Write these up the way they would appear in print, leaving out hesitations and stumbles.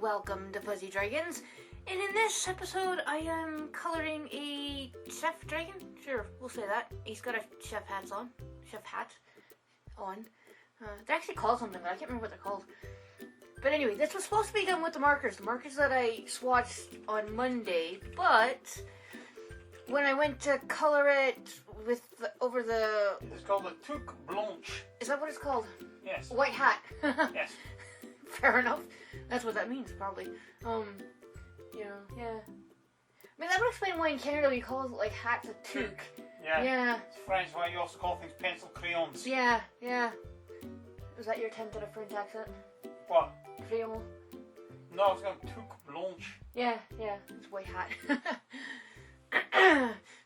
welcome to Fuzzy Dragons, and in this episode I am coloring a chef dragon. Sure, we'll say that. He's got a chef hat on. They're actually called something, but I can't remember what they're called. But anyway, this was supposed to be done with the markers that I swatched on Monday, but when I went to color it with It's called a Toque Blanche. Is that what it's called? Yes. White hat. Yes. Fair enough. That's what that means, probably. Yeah. I mean, that would explain why in Canada we call it, like, hats a toque. Yeah. It's French why you also call things pencil crayons. Yeah. Was that your attempt at a French accent? What? Crayon? No, it's called Toque Blanche. Yeah. It's white hat.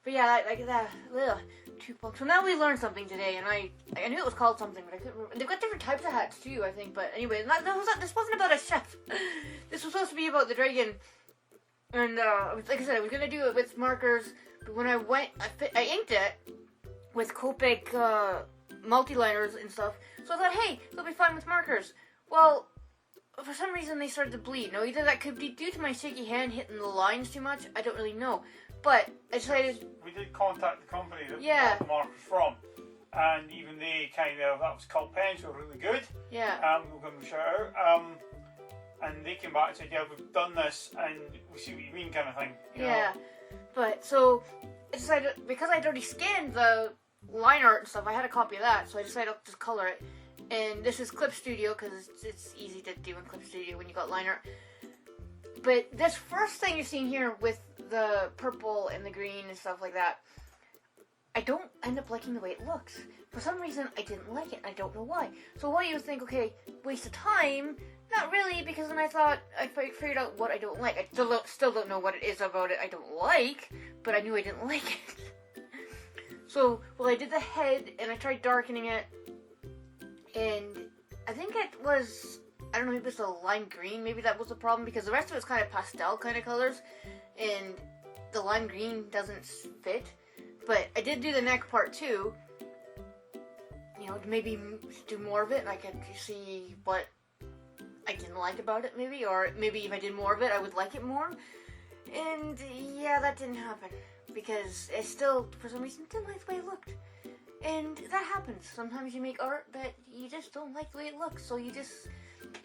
But yeah, like that. So now we learned something today, and I knew it was called something, but I couldn't remember. They've got different types of hats too, I think. But anyway, this wasn't about a chef. This was supposed to be about the dragon. And like I said, I was gonna do it with markers, but when I went, I inked it with Copic multi-liners and stuff. So I thought, hey, it'll be fun with markers. Well, for some reason they started to bleed. Now either that could be due to my shaky hand hitting the lines too much. I don't really know. But I decided... We did contact the company that we Yeah. got the markers from. And even they that was Cult Pens, who were really good. Yeah. We'll give them a shout out. And they came back and said, yeah, we've done this and we see what you mean kind of thing. You know? But so I decided, because I'd already scanned the line art and stuff, I had a copy of that, so I decided I'll just color it. And this is Clip Studio, because it's easy to do in Clip Studio when you got line art. But this first thing you're seeing here with the purple and the green and stuff like that, I don't end up liking the way it looks. For some reason, I didn't like it, and I don't know why. So why do you think, okay, waste of time? Not really, because then I thought, I figured out what I don't like. I still don't know what it is about it I don't like, but I knew I didn't like it. So, I did the head, and I tried darkening it, and I think it was... I don't know, maybe it's a lime green, maybe that was the problem, because the rest of it's kind of pastel kind of colors, and the lime green doesn't fit. But I did do the neck part too, maybe do more of it, and I could see what I didn't like about it, maybe, or maybe if I did more of it, I would like it more. And yeah, that didn't happen, because I still, for some reason, didn't like the way it looked. And that happens. Sometimes you make art that you just don't like the way it looks, so you just...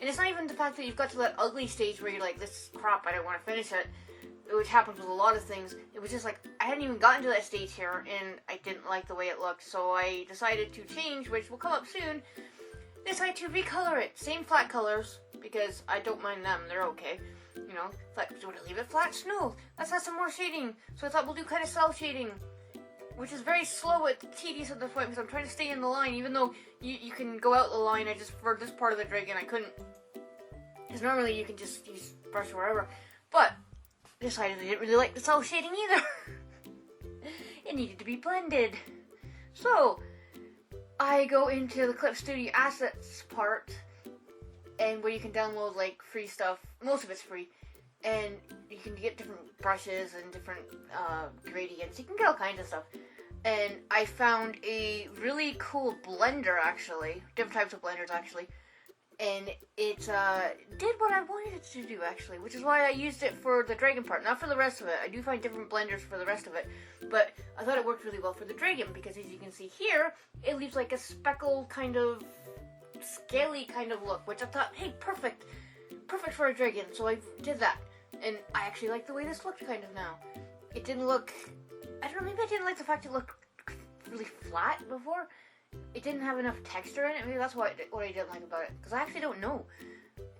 And it's not even the fact that you've got to that ugly stage where you're like, this is crap, I don't want to finish it, which happens with a lot of things. It was just like, I hadn't even gotten to that stage here, and I didn't like the way it looked, so I decided to change, which will come up soon. Decided to recolor it. Same flat colors, because I don't mind them, they're okay. Flat, would I leave it flat? No, let's have some more shading. So I thought we'll do kind of cell shading, which is very slow and tedious at this point, because I'm trying to stay in the line, even though you can go out the line. For this part of the dragon, I couldn't, because normally you can just use brush wherever, but decided I didn't really like the cell shading either. It needed to be blended. So, I go into the Clip Studio Assets part, and where you can download, like, free stuff. Most of it's free. And you can get different brushes and different gradients. You can get all kinds of stuff. And I found a really cool blender, actually. Different types of blenders, actually. And it did what I wanted it to do, actually. Which is why I used it for the dragon part. Not for the rest of it. I do find different blenders for the rest of it. But I thought it worked really well for the dragon. Because as you can see here, it leaves like a speckled kind of... scaly kind of look. Which I thought, hey, perfect. Perfect for a dragon. So I did that. And I actually like the way this looked kind of now. It didn't look... I don't know, maybe I didn't like the fact it looked really flat before. It didn't have enough texture in it. Maybe that's what I didn't like about it. Because I actually don't know.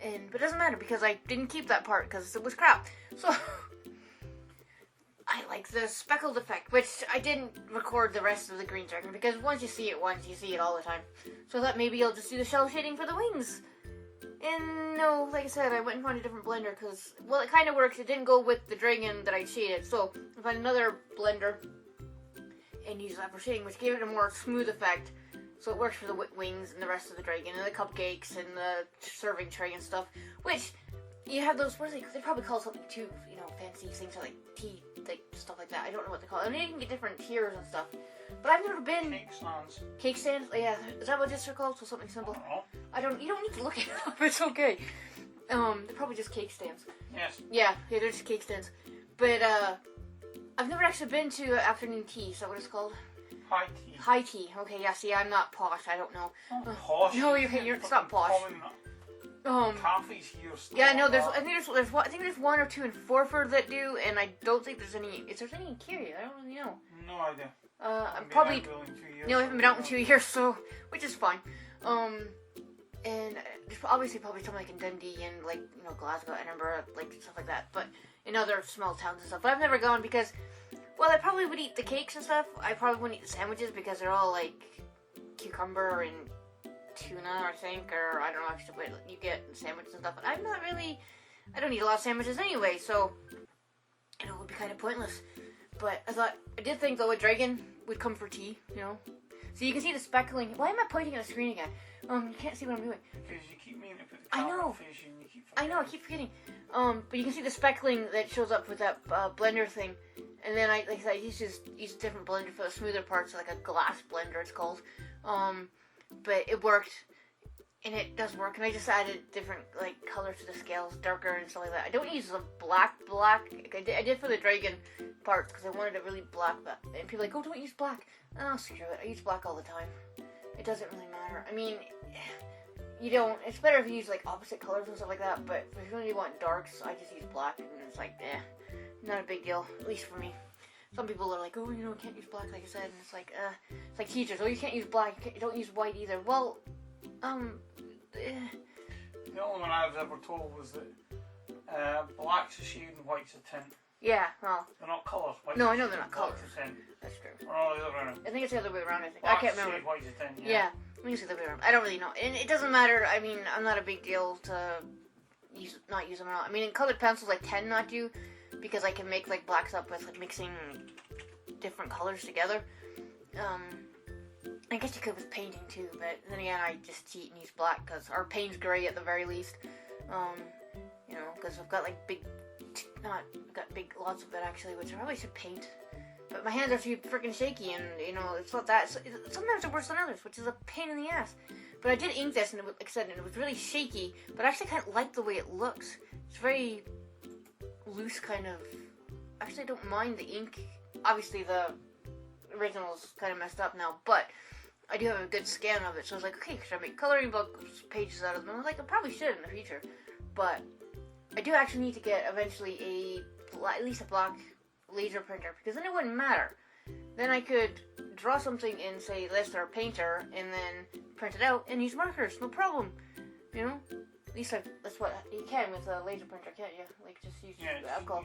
But it doesn't matter because I didn't keep that part because it was crap. So, I like the speckled effect, which I didn't record the rest of the green dragon. Because once you see it once, you see it all the time. So I thought maybe I'll just do the shell shading for the wings. And no, like I said, I went and found a different blender because, well, it kind of works. It didn't go with the dragon that I shaded. So I found another blender and used that for shading, which gave it a more smooth effect. So it works for the wings and the rest of the dragon and the cupcakes and the serving tray and stuff. Which, you have those, what are they probably call something too, fancy things like tea, like stuff like that. I don't know what they call it. I mean, you can get different tiers and stuff. But I've never been... Cake stands. Cake stands? Yeah. Is that what this are called? So something simple? I don't know. You don't need to look it up. It's okay. They're probably just cake stands. Yes. Yeah, they're just cake stands. But, I've never actually been to afternoon tea. Is that what it's called? High tea. High tea. Okay, yeah, see, I'm not posh. I don't know. Not posh. No, it's not posh. Cafes here. Yeah, no, I think there's one or two in Forford that do, and I don't think there's any. Is there any in Kerry? I don't really know. No idea. I'm probably. No, I haven't been out in 2 years, so which is fine. And there's obviously probably something like in Dundee and like Glasgow, Edinburgh, like stuff like that. But in other small towns and stuff. But I've never gone because, well, I probably would eat the cakes and stuff. I probably wouldn't eat the sandwiches because they're all like cucumber and tuna, I think, or I don't know actually what you get in sandwiches and stuff. But I'm not really. I don't eat a lot of sandwiches anyway, so it would be kind of pointless. But I did think though a dragon would come for tea, So you can see the speckling. Why am I pointing at the screen again? You can't see what I'm doing. Because you keep meaning to put the camera face and you keep forgetting. I know, I keep forgetting. But you can see the speckling that shows up with that blender thing. And then I used a different blender for the smoother parts, like a glass blender it's called. But it worked. And it does work, and I just added different colors to the scales, darker and stuff like that. I don't use the black. I did for the dragon parts because I wanted it really black. And people are like, oh, don't use black. Oh, screw it. I use black all the time. It doesn't really matter. I mean, you don't. It's better if you use opposite colors and stuff like that. But if you really want darks, I just use black, and it's not a big deal, at least for me. Some people are like, oh, can't use black, like I said, and it's like teachers, oh, you can't use black. You don't use white either. Well. The only one I was ever told was that black's a shade and white's a tint. Yeah, well. They're not colours. No, I know they're not colours. Black's a tint. That's true. Or all the other way around. I think it's the other way around, I think. Black's I can't remember. Shade, white's a tint, yeah. I think it's the other way around. I don't really know. And it doesn't matter. I mean, I'm not a big deal to not use them at all. I mean, in colored pencils, I tend not to because I can make blacks up with mixing different colors together. I guess you could with painting too, but then again, I just cheat and use black because our paint's gray at the very least. Because I've got lots of it actually, which I probably should paint. But my hands are too freaking shaky, and it's not that. Sometimes they're worse than others, which is a pain in the ass. But I did ink this, and it was really shaky. But I actually kind of like the way it looks. It's very loose, kind of. Actually, I don't mind the ink. Obviously, the original's kind of messed up now, but I do have a good scan of it, so I was like, okay, should I make coloring book pages out of them? I was like, I probably should in the future, but I do actually need to get eventually at least a black laser printer, because then it wouldn't matter. Then I could draw something in, say, Illustrator or Painter, and then print it out and use markers, no problem. At least that's what you can with a laser printer, can't you? Just use alcohol.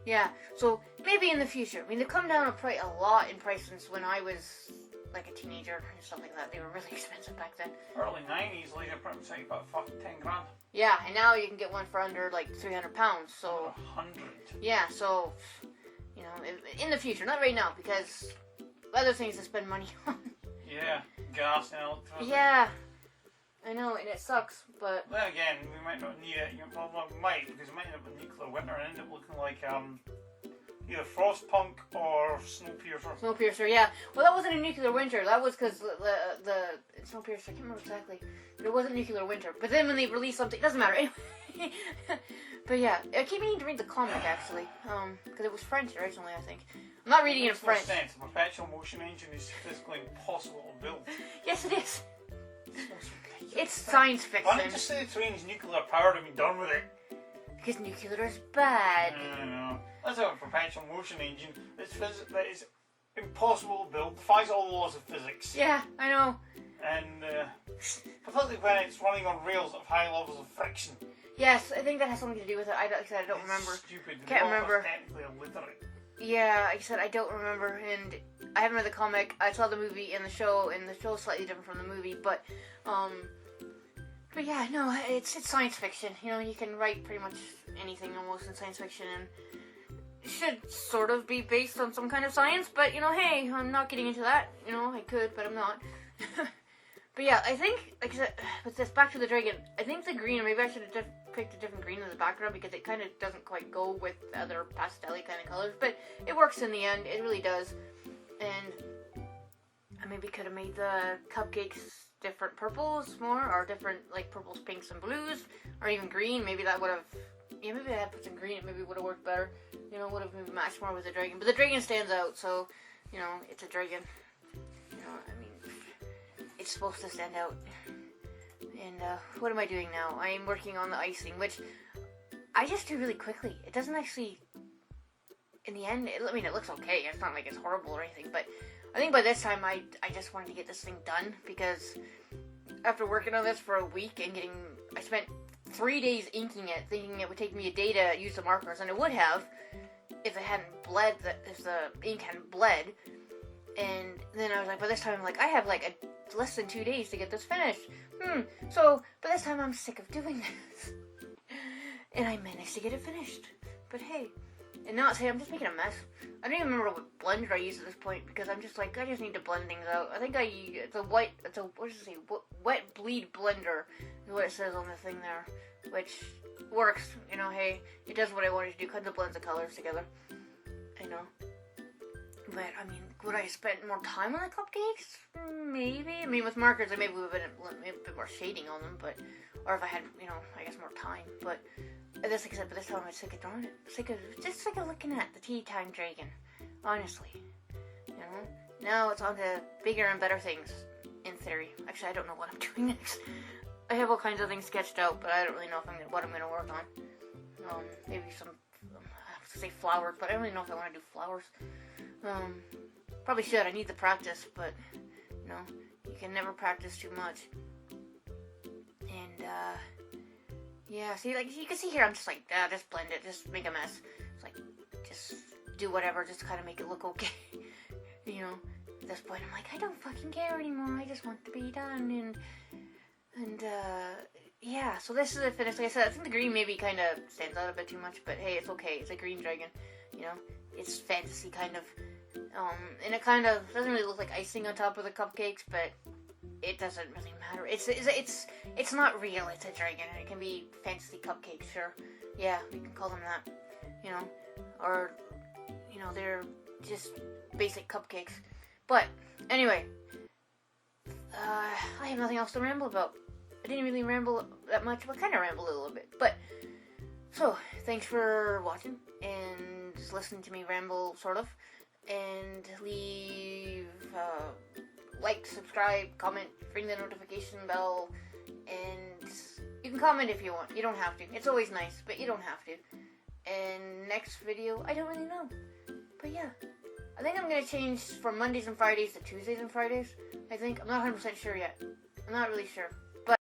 Yeah, so maybe in the future. I mean, they've come down a lot in price since when I was a teenager and stuff like that. They were really expensive back then. Early 90s, laser print was about fucking 10 grand. Yeah, and now you can get one for under £300. So 100. Yeah, so in the future, not right now, because other things to spend money on. Yeah, gas and electricity. Yeah, I know, and it sucks, but then again, we might not need it. We might, because we might end up with nuclear winter and end up looking like either Frostpunk or Snowpiercer. Snowpiercer, yeah. Well, that wasn't a nuclear winter. That was because the Snowpiercer, I can't remember exactly. But it wasn't nuclear winter. But then when they released something, it doesn't matter. Anyway. But yeah, I keep meaning to read the comic, actually. Because it was French originally, I think. I'm not reading it in French. No sense. A perpetual motion engine is physically impossible to build. Yes, it is. It's science fiction. Why don't you just say the train's nuclear powered and be done with it? Because nuclear is bad. No. Let's have a perpetual motion engine that is impossible to build, defies all the laws of physics. Yeah, I know. And particularly when it's running on rails of high levels of friction. Yes, I think that has something to do with it. I don't remember. Stupid. Can't remember. Technically illiterate. Yeah, like I said, I don't remember, and I haven't read the comic. I saw the movie and the show is slightly different from the movie, but yeah, no, it's science fiction. You can write pretty much anything almost in science fiction, and it should sort of be based on some kind of science, but hey, I'm not getting into that. I could, but I'm not. But yeah, I think, like I said, with this Back to the Dragon, I think the green, or maybe I should have picked a different green in the background because it kind of doesn't quite go with the other pastel-y kind of colors, but it works in the end, it really does. And I maybe could have made the cupcakes different purples more, or different, like, purples, pinks, and blues, or even green. Maybe that would have, yeah, maybe I had put some green, it maybe would have worked better. You know, would have maybe matched more with the dragon. But the dragon stands out, so, you know, it's a dragon. You know, I mean, it's supposed to stand out. And, what am I doing now? I'm working on the icing, which I just do really quickly. It doesn't actually, in the end, I mean, it looks okay. It's not like it's horrible or anything, but I think by this time I just wanted to get this thing done, because after working on this for a week and I spent 3 days inking it, thinking it would take me a day to use the markers, and it would have if it hadn't bled, if the ink hadn't bled. And then I was like, by this time, I'm like, I have like less than 2 days to get this finished. So by this time I'm sick of doing this. And I managed to get it finished. But hey, and now I'm just making a mess. I don't even remember what blender I used at this point, because I'm just like, I just need to blend things out. I think it's a what does it say? Wet bleed blender is what it says on the thing there, which works. You know, hey, it does what I wanted to do, kind of blends the colors together. I know. But, I mean, would I have spent more time on the cupcakes? Maybe. I mean, with markers, I maybe would have been a bit more shading on them, but, or if I had, you know, I guess more time, but, this, like I said, by this time I'm sick of drawing it. Just sick of looking at the Tea Time Dragon. Honestly. You know? Now it's on to bigger and better things, in theory. Actually, I don't know what I'm doing next. I have all kinds of things sketched out, but I don't really know what I'm going to work on. Maybe some, I have to say flowers, but I don't really know if I want to do flowers. Probably should. I need the practice, but, you know, you can never practice too much. And, yeah, see, like, you can see here, I'm just like, just blend it, just make a mess. It's like, just do whatever, just to kind of make it look okay. You know, at this point, I'm like, I don't fucking care anymore, I just want to be done, and, yeah, so this is it finished. Like I said, I think the green maybe kind of stands out a bit too much, but hey, it's okay, it's a green dragon, you know, it's fantasy, kind of, and it kind of doesn't really look like icing on top of the cupcakes, but it doesn't really matter. It's not real. It's a dragon, and it can be fantasy cupcakes. Sure, yeah, we can call them that. You know, or you know, they're just basic cupcakes. But anyway, I have nothing else to ramble about. I didn't really ramble that much, but kind of rambled a little bit. But so thanks for watching and just listening to me ramble, sort of, and leave. Like, subscribe, comment, ring the notification bell, and you can comment if you want. You don't have to. It's always nice, but you don't have to. And next video, I don't really know. But yeah, I think I'm going to change from Mondays and Fridays to Tuesdays and Fridays, I think. I'm not 100% sure yet. I'm not really sure. But